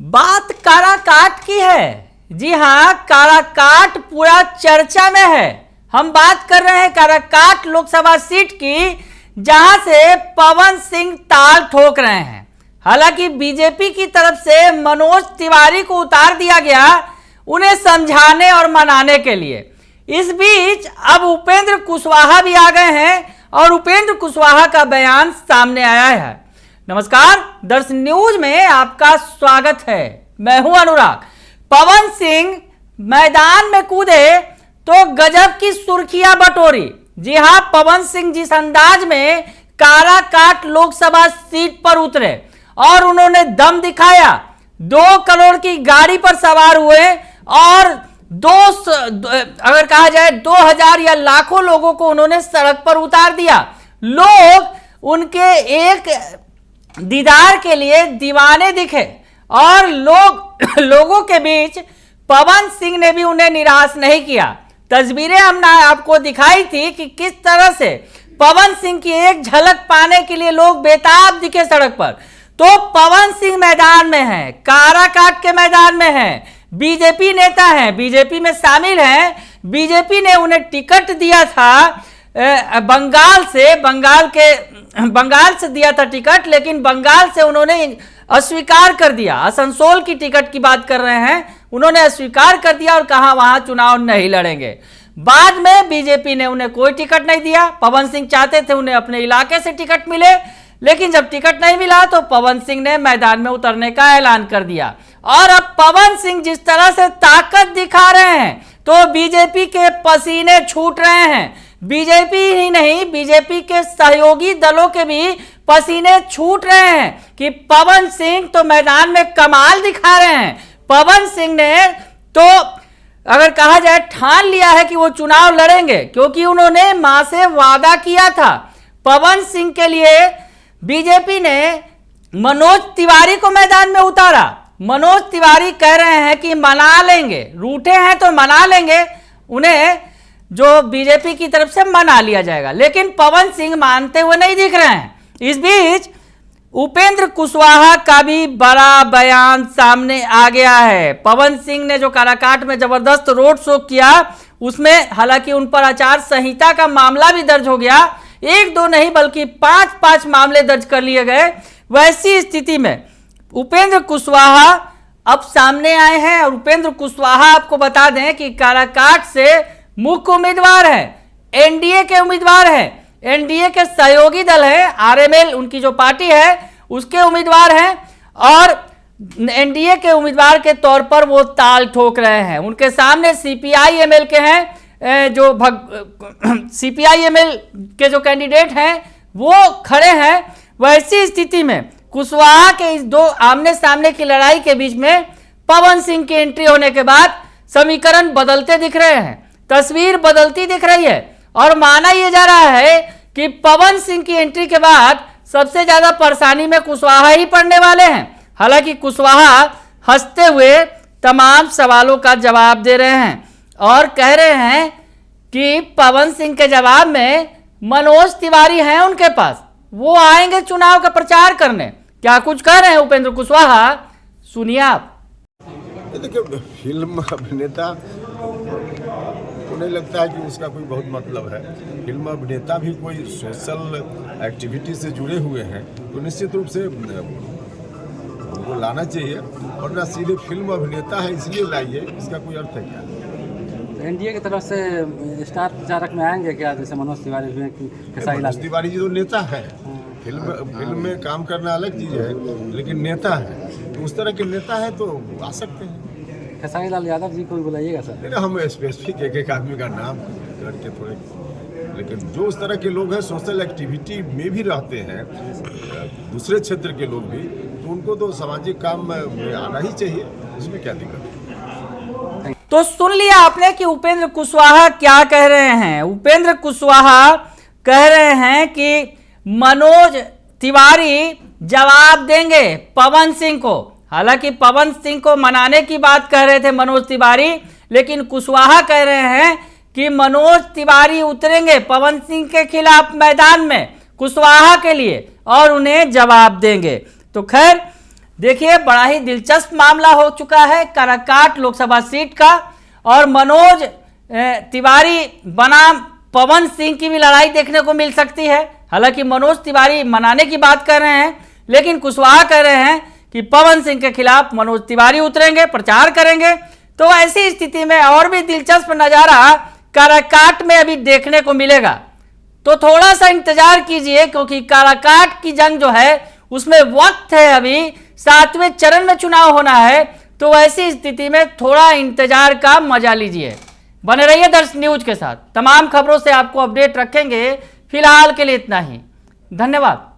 बात काराकाट की है। जी हां, काराकाट पूरा चर्चा में है। हम बात कर रहे हैं काराकाट लोकसभा सीट की, जहां से पवन सिंह ताल ठोक रहे हैं। हालांकि बीजेपी की तरफ से मनोज तिवारी को उतार दिया गया, उन्हें समझाने और मनाने के लिए। इस बीच अब उपेंद्र कुशवाहा भी आ गए हैं और उपेंद्र कुशवाहा का बयान सामने आया है। नमस्कार, दर्शन न्यूज में आपका स्वागत है। मैं हूं अनुराग। पवन सिंह मैदान में कूदे तो गजब की सुर्खियां बटोरी। जी हां, पवन सिंह जिस अंदाज में काराकाट लोकसभा सीट पर उतरे और उन्होंने दम दिखाया, 2 करोड़ की गाड़ी पर सवार हुए और अगर कहा जाए 2000 या लाखों लोगों को उन्होंने सड़क पर उतार दिया। लोग उनके एक दीदार के लिए दीवाने दिखे और लोगों के बीच पवन सिंह ने भी उन्हें निराश नहीं किया। तस्वीरें हमने आपको दिखाई थी कि किस तरह से पवन सिंह की एक झलक पाने के लिए लोग बेताब दिखे सड़क पर। तो पवन सिंह मैदान में है, काराकाट के मैदान में है, बीजेपी नेता हैं, बीजेपी में शामिल हैं। बीजेपी ने उन्हें टिकट दिया था बंगाल से दिया था टिकट, लेकिन बंगाल से उन्होंने अस्वीकार कर दिया। आसनसोल की टिकट की बात कर रहे हैं, उन्होंने अस्वीकार कर दिया और कहा वहां चुनाव नहीं लड़ेंगे। बाद में बीजेपी ने उन्हें कोई टिकट नहीं दिया। पवन सिंह चाहते थे उन्हें अपने इलाके से टिकट मिले, लेकिन जब टिकट नहीं मिला तो पवन सिंह ने मैदान में उतरने का ऐलान कर दिया। और अब पवन सिंह जिस तरह से ताकत दिखा रहे हैं तो बीजेपी के पसीने छूट रहे हैं। बीजेपी ही नहीं, बीजेपी के सहयोगी दलों के भी पसीने छूट रहे हैं कि पवन सिंह तो मैदान में कमाल दिखा रहे हैं। पवन सिंह ने तो अगर कहा जाए ठान लिया है कि वो चुनाव लड़ेंगे, क्योंकि उन्होंने मां से वादा किया था। पवन सिंह के लिए बीजेपी ने मनोज तिवारी को मैदान में उतारा। मनोज तिवारी कह रहे हैं कि मना लेंगे, रूठे हैं तो मना लेंगे, उन्हें जो बीजेपी की तरफ से मना लिया जाएगा। लेकिन पवन सिंह मानते हुए नहीं दिख रहे हैं। इस बीच उपेंद्र कुशवाहा का भी बड़ा बयान सामने आ गया है। पवन सिंह ने जो काराकाट में जबरदस्त रोड शो किया, उसमें हालांकि उन पर आचार संहिता का मामला भी दर्ज हो गया। 1-2 नहीं बल्कि 5-5 मामले दर्ज कर लिए गए। वैसी स्थिति में उपेंद्र कुशवाहा अब सामने आए हैं। और उपेंद्र कुशवाहा आपको बता दें कि काराकाट से मुख्य उम्मीदवार है, एनडीए के उम्मीदवार है, एनडीए के सहयोगी दल है, आरएमएल उनकी जो पार्टी है उसके उम्मीदवार हैं और एनडीए के उम्मीदवार के तौर पर वो ताल ठोक रहे हैं। उनके सामने सीपीआई-एमएल के हैं, जो सीपीआई-एमएल के जो कैंडिडेट हैं वो खड़े हैं। वैसी स्थिति में कुशवाहा के इस 2 आमने सामने की लड़ाई के बीच में पवन सिंह की एंट्री होने के बाद समीकरण बदलते दिख रहे हैं, तस्वीर बदलती दिख रही है। और माना यह जा रहा है कि पवन सिंह की एंट्री के बाद सबसे ज्यादा परेशानी में कुशवाहा ही पड़ने वाले हैं। हालांकि कुशवाहा हंसते हुए तमाम सवालों का जवाब दे रहे हैं और कह रहे हैं कि पवन सिंह के जवाब में मनोज तिवारी हैं उनके पास, वो आएंगे चुनाव का प्रचार करने। क्या कुछ कह रहे हैं उपेंद्र कुशवाहा, सुनिए आप। देखिए, फिल्म अभिनेता उन्हें लगता है कि उसका कोई बहुत मतलब है। फिल्म अभिनेता भी कोई सोशल एक्टिविटी से जुड़े हुए हैं तो निश्चित रूप से उनको लाना चाहिए, और ना सीधे फिल्म अभिनेता है इसलिए लाइए, इसका कोई अर्थ है क्या? एनडीए की तरफ से स्टार प्रचारक में आएंगे क्या, जैसे मनोज तिवारी हुए कि मनोज तिवारी जी तो नेता है, फिल्म में काम करना अलग चीज़ है, लेकिन नेता है तो उस तरह के नेता है तो आ सकते हैं। खेसारी लाल यादव जी को भी बुलाइएगा सर? नहीं, हम स्पेसिफिक एक आदमी का नाम करके थोड़े, लेकिन जो उस तरह के लोग हैं सोशल एक्टिविटी में भी रहते हैं, दूसरे क्षेत्र के लोग भी, तो उनको तो सामाजिक काम में आना ही चाहिए, इसमें क्या दिक्कत है। तो सुन लिया आपने कि उपेंद्र कुशवाहा क्या कह रहे हैं। उपेंद्र कुशवाहा कह रहे हैं कि मनोज तिवारी जवाब देंगे पवन सिंह को। हालांकि पवन सिंह को मनाने की बात कह रहे थे मनोज तिवारी, लेकिन कुशवाहा कह रहे हैं कि मनोज तिवारी उतरेंगे पवन सिंह के खिलाफ मैदान में कुशवाहा के लिए और उन्हें जवाब देंगे। तो खैर देखिए बड़ा ही दिलचस्प मामला हो चुका है काराकाट लोकसभा सीट का, और मनोज तिवारी बनाम पवन सिंह की भी लड़ाई देखने को मिल सकती है। हालांकि मनोज तिवारी मनाने की बात कर रहे हैं, लेकिन कुशवाहा कह रहे हैं कि पवन सिंह के खिलाफ मनोज तिवारी उतरेंगे, प्रचार करेंगे। तो ऐसी स्थिति में और भी दिलचस्प नज़ारा काराकाट में अभी देखने को मिलेगा। तो थोड़ा सा इंतजार कीजिए, क्योंकि काराकाट की जंग जो है उसमें वक्त है, अभी 7वें चरण में चुनाव होना है। तो ऐसी स्थिति में थोड़ा इंतजार का मजा लीजिए। बने रहिए दर्श न्यूज के साथ, तमाम खबरों से आपको अपडेट रखेंगे। फिलहाल के लिए इतना ही, धन्यवाद।